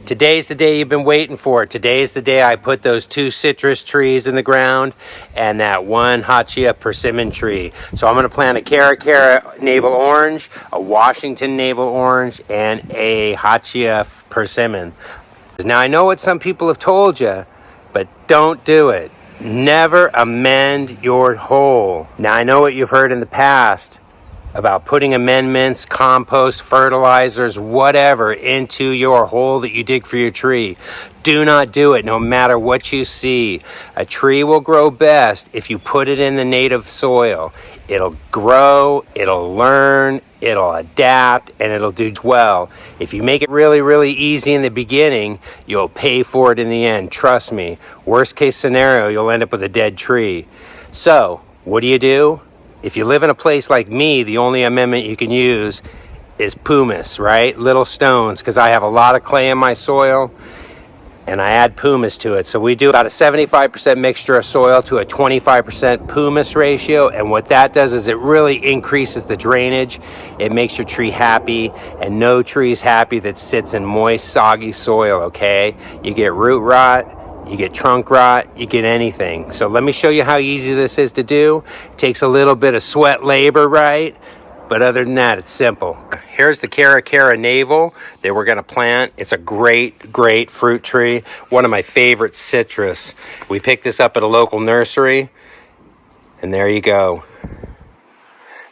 Today's the day you've been waiting for. Today's the day I put those 2 citrus trees in the ground and that 1 Hachia persimmon tree. So I'm going to plant a Cara navel orange, a Washington navel orange, and a Hachia persimmon. Now I know what some people have told you, but don't do it. Never amend your hole. Now I know what you've heard in the past about putting amendments, compost, fertilizers, whatever, into your hole that you dig for your tree. Do not do it, no matter what you see. A tree will grow best if you put it in the native soil. It'll grow, it'll learn, it'll adapt, and it'll do well. If you make it really, really easy in the beginning, you'll pay for it in the end. Trust me. Worst case scenario, you'll end up with a dead tree. So, what do? If you live in a place like me, the only amendment you can use is pumice, right? Little stones, because I have a lot of clay in my soil, and I add pumice to it. So we do about a 75% mixture of soil to a 25% pumice ratio, and what that does is it really increases the drainage. It makes your tree happy, and no tree is happy that sits in moist, soggy soil, okay? You get root rot, you get trunk rot, you get anything. So let me show you how easy this is to do. It takes a little bit of sweat labor, right? But other than that, it's simple. Here's the Cara navel that we're gonna plant. It's a great, great fruit tree. One of my favorite citrus. We picked this up at a local nursery, and there you go.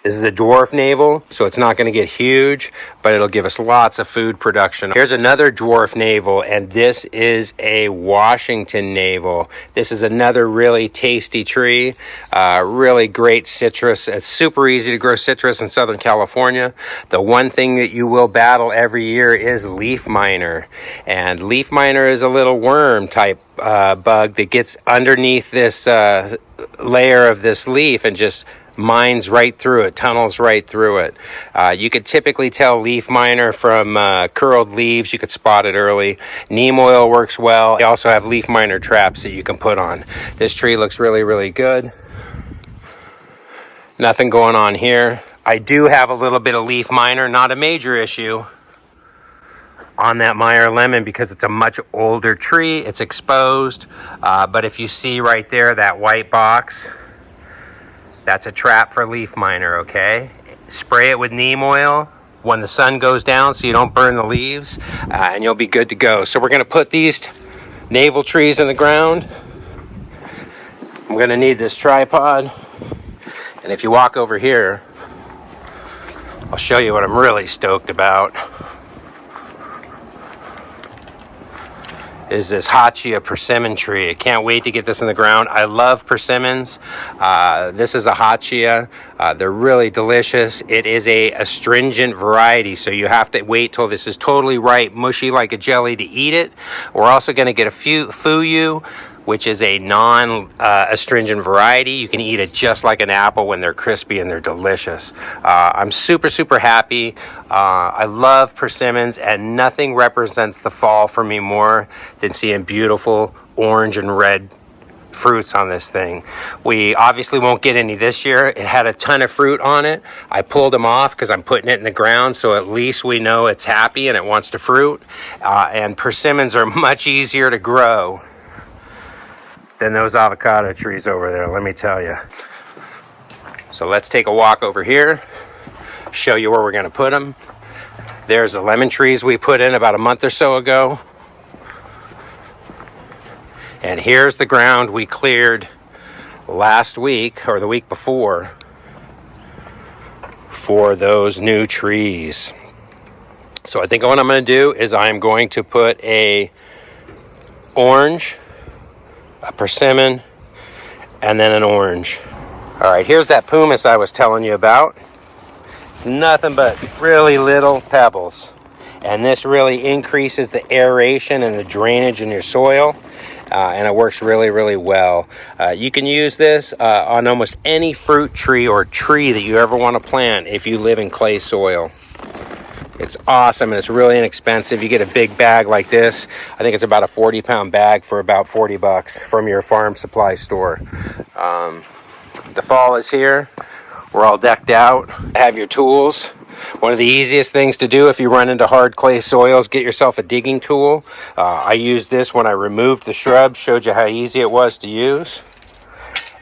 This is a dwarf navel, so it's not going to get huge, but it'll give us lots of food production. Here's another dwarf navel, and this is a Washington navel. This is another really tasty tree, really great citrus. It's super easy to grow citrus in Southern California. The one thing that you will battle every year is leaf miner. And leaf miner is a little worm type bug that gets underneath this layer of this leaf and just mines right through it, tunnels right through it. You could typically tell leaf miner from curled leaves. You could spot it early. Neem oil works well. They also have leaf miner traps that you can put on. This tree looks really, really good. Nothing going on here. I do have a little bit of leaf miner, not a major issue on that Meyer lemon because it's a much older tree. It's exposed. But if you see right there, that white box, that's a trap for leaf miner, okay? Spray it with neem oil when the sun goes down so you don't burn the leaves, and you'll be good to go. So we're gonna put these navel trees in the ground. I'm gonna need this tripod. And if you walk over here, I'll show you what I'm really stoked about. Is this Hachia persimmon tree. I can't wait to get this in the ground. I love persimmons. This is a Hachia. They're really delicious. It is a astringent variety, so you have to wait till this is totally ripe, mushy like a jelly to eat it. We're also going to get a Fuyu, which is a non-astringent variety. You can eat it just like an apple when they're crispy and they're delicious. I'm super, super happy. I love persimmons, and nothing represents the fall for me more than seeing beautiful orange and red fruits on this thing. We obviously won't get any this year. It had a ton of fruit on it. I pulled them off because I'm putting it in the ground, so at least we know it's happy and it wants to fruit. And persimmons are much easier to grow than those avocado trees over there, let me tell you. So let's take a walk over here, show you where we're going to put them. There's the lemon trees we put in about a month or so ago. And here's the ground we cleared last week or the week before for those new trees. So I think what I'm going to do is I'm going to put a orange, a persimmon, and then an orange. All right, here's that pumice I was telling you about. It's nothing but really little pebbles. And this really increases the aeration and the drainage in your soil. And it works really, really well. You can use this on almost any fruit tree or tree that you ever want to plant if you live in clay soil. It's awesome, and it's really inexpensive. You get a big bag like this. I think it's about a 40-pound bag for about $40 from your farm supply store. The fall is here. We're all decked out. Have your tools. One of the easiest things to do if you run into hard clay soils, get yourself a digging tool. I used this when I removed the shrubs, showed you how easy it was to use.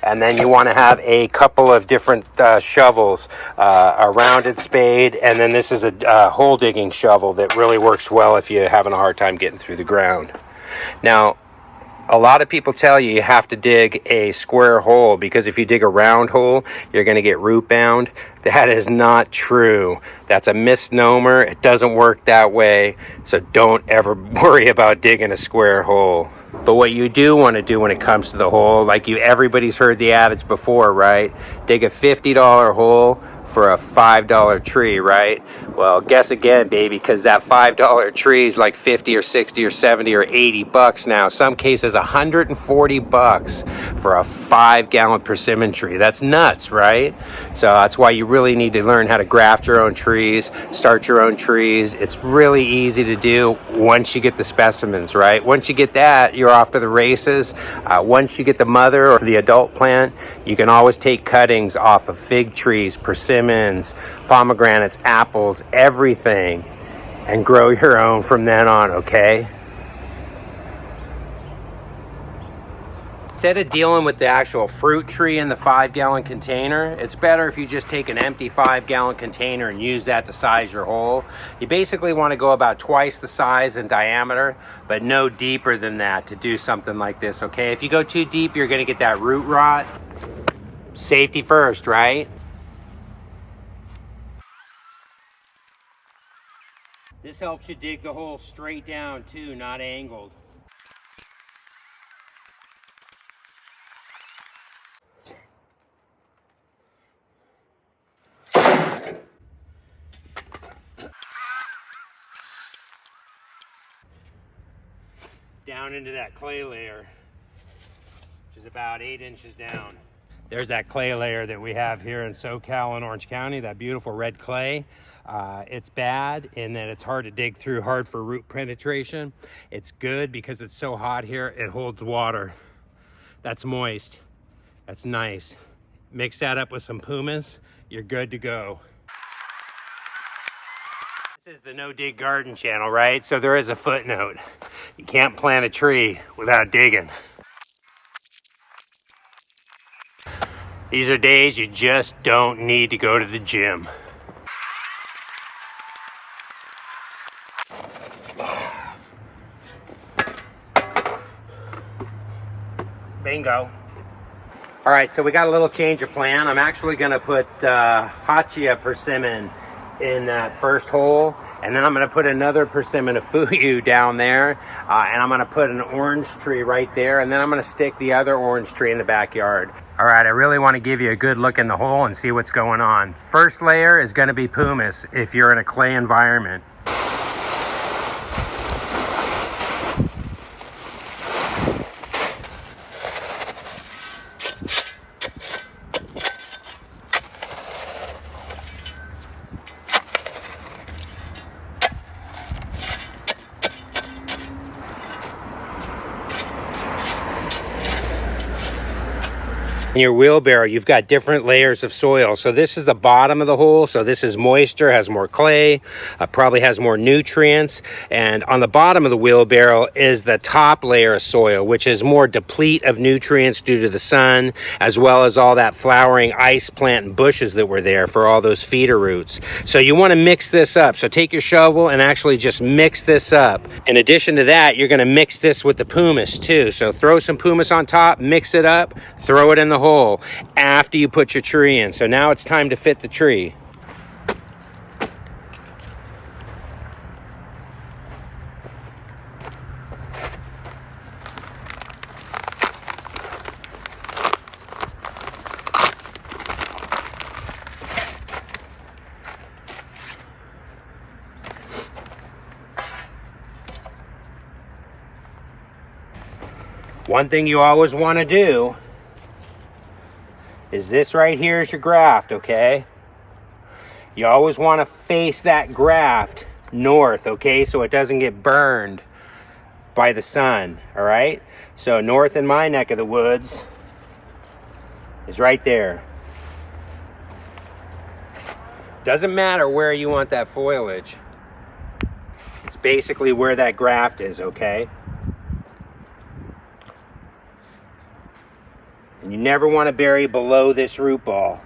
And then you want to have a couple of different shovels, a rounded spade, and then this is a hole digging shovel that really works well if you're having a hard time getting through the ground. Now, a lot of people tell you you have to dig a square hole because if you dig a round hole, you're going to get root bound. That is not true. That's a misnomer. It doesn't work that way. So don't ever worry about digging a square hole. But what you do want to do when it comes to the hole, like everybody's heard the adage before, right? Dig a $50 hole for a $5 tree, right? Well, guess again, baby, because that $5 tree is like 50 or 60 or 70 or 80 bucks now. Some cases 140 bucks for a 5-gallon persimmon tree. That's nuts, right? So that's why you really need to learn how to graft your own trees, start your own trees. It's really easy to do once you get the specimens, right? Once you get that, you're off to the races. Once you get the mother or the adult plant, you can always take cuttings off of fig trees, persimmons, pomegranates, apples, everything, and grow your own from then on, okay? Instead of dealing with the actual fruit tree in the 5-gallon container, it's better if you just take an empty 5-gallon container and use that to size your hole. You basically want to go about twice the size in diameter, but no deeper than that to do something like this, okay? If you go too deep, you're going to get that root rot. Safety first, right? This helps you dig the hole straight down too, not angled. Down into that clay layer, which is about 8 inches down. There's that clay layer that we have here in SoCal in Orange County, that beautiful red clay. It's bad in that it's hard to dig through, hard for root penetration. It's good because it's so hot here, it holds water. That's moist. That's nice. Mix that up with some pumice, you're good to go. This is the No Dig Garden channel, right? So there is a footnote. You can't plant a tree without digging. These are days you just don't need to go to the gym. Bingo. All right, so we got a little change of plan. I'm actually gonna put Hachia persimmon in that first hole, and then I'm gonna put another persimmon of Fuyu down there, and I'm gonna put an orange tree right there, and then I'm gonna stick the other orange tree in the backyard. All right, I really wanna give you a good look in the hole and see what's going on. First layer is gonna be pumice if you're in a clay environment. In your wheelbarrow, you've got different layers of soil. So this is the bottom of the hole. So this is moisture, has more clay, probably has more nutrients. And on the bottom of the wheelbarrow is the top layer of soil, which is more deplete of nutrients due to the sun, as well as all that flowering ice plant and bushes that were there for all those feeder roots. So you want to mix this up. So take your shovel and actually just mix this up. In addition to that, you're going to mix this with the pumice too. So throw some pumice on top, mix it up, throw it in the hole after you put your tree in. So now it's time to fit the tree. One thing you always want to do is this right here is your graft, okay? You always want to face that graft north, okay? So it doesn't get burned by the sun, all right? So north in my neck of the woods is right there. Doesn't matter where you want that foliage. It's basically where that graft is, okay? And you never want to bury below this root ball.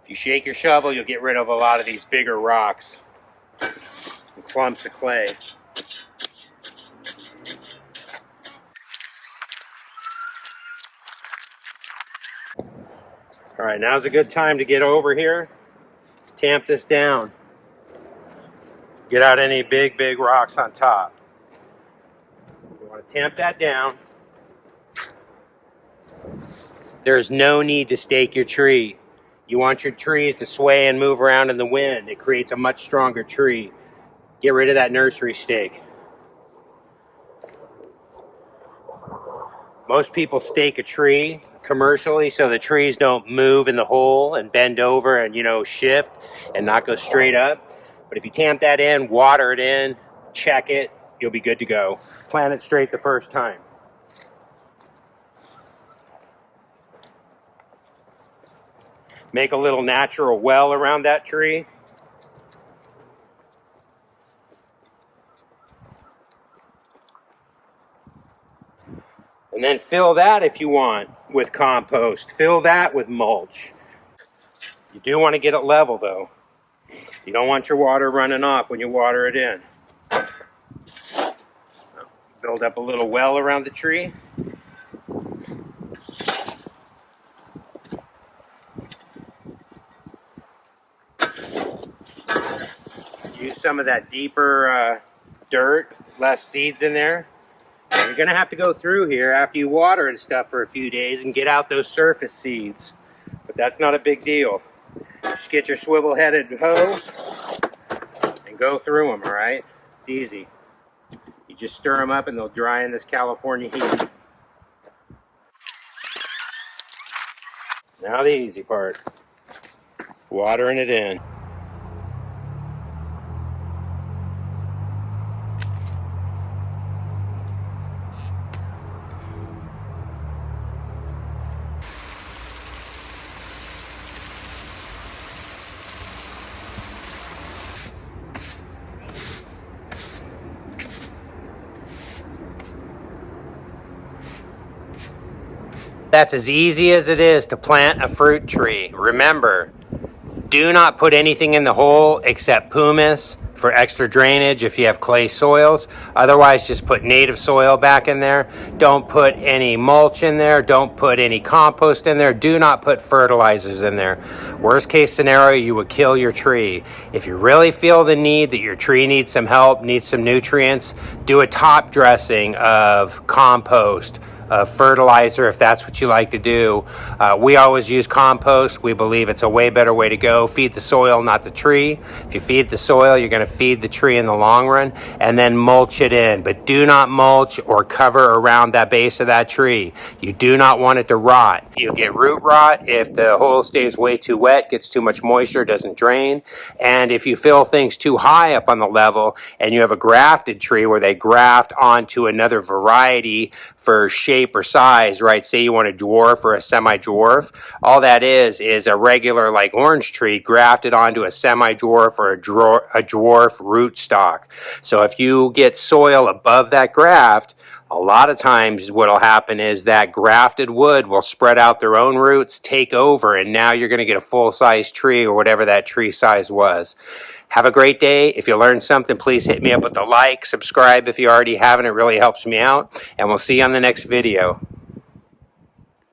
If you shake your shovel, you'll get rid of a lot of these bigger rocks and clumps of clay. All right, now's a good time to get over here, tamp this down. Get out any big rocks on top. You want to tamp that down. There's no need to stake your tree. You want your trees to sway and move around in the wind. It creates a much stronger tree. Get rid of that nursery stake. Most people stake a tree commercially so the trees don't move in the hole and bend over and, you know, shift and not go straight up. But if you tamp that in, water it in, check it, you'll be good to go. Plant it straight the first time. Make a little natural well around that tree. And then fill that, if you want, with compost. Fill that with mulch. You do want to get it level though. You don't want your water running off when you water it in. Build up a little well around the tree. Use some of that deeper dirt, less seeds in there. And you're gonna have to go through here after you water and stuff for a few days and get out those surface seeds. But that's not a big deal. Just get your swivel-headed hoe and go through them, all right? It's easy. You just stir them up and they'll dry in this California heat. Now the easy part, watering it in. That's as easy as it is to plant a fruit tree. Remember, do not put anything in the hole except pumice for extra drainage if you have clay soils. Otherwise, just put native soil back in there. Don't put any mulch in there. Don't put any compost in there. Do not put fertilizers in there. Worst case scenario, you would kill your tree. If you really feel the need that your tree needs some help, needs some nutrients, do a top dressing of compost, fertilizer, if that's what you like to do. We always use compost. We believe it's a way better way to go. Feed the soil, not the tree. If you feed the soil, you're going to feed the tree in the long run, and then mulch it in. But do not mulch or cover around that base of that tree. You do not want it to rot. You'll get root rot if the hole stays way too wet, gets too much moisture, doesn't drain. And if you fill things too high up on the level and you have a grafted tree where they graft onto another variety for shape or size, right? Say you want a dwarf or a semi-dwarf. All that is a regular like orange tree grafted onto a semi-dwarf or a dwarf rootstock. So if you get soil above that graft, a lot of times what will happen is that grafted wood will spread out their own roots, take over, and now you're going to get a full-size tree or whatever that tree size was. Have a great day. If you learned something, please hit me up with a like, subscribe if you already haven't. It really helps me out. And we'll see you on the next video.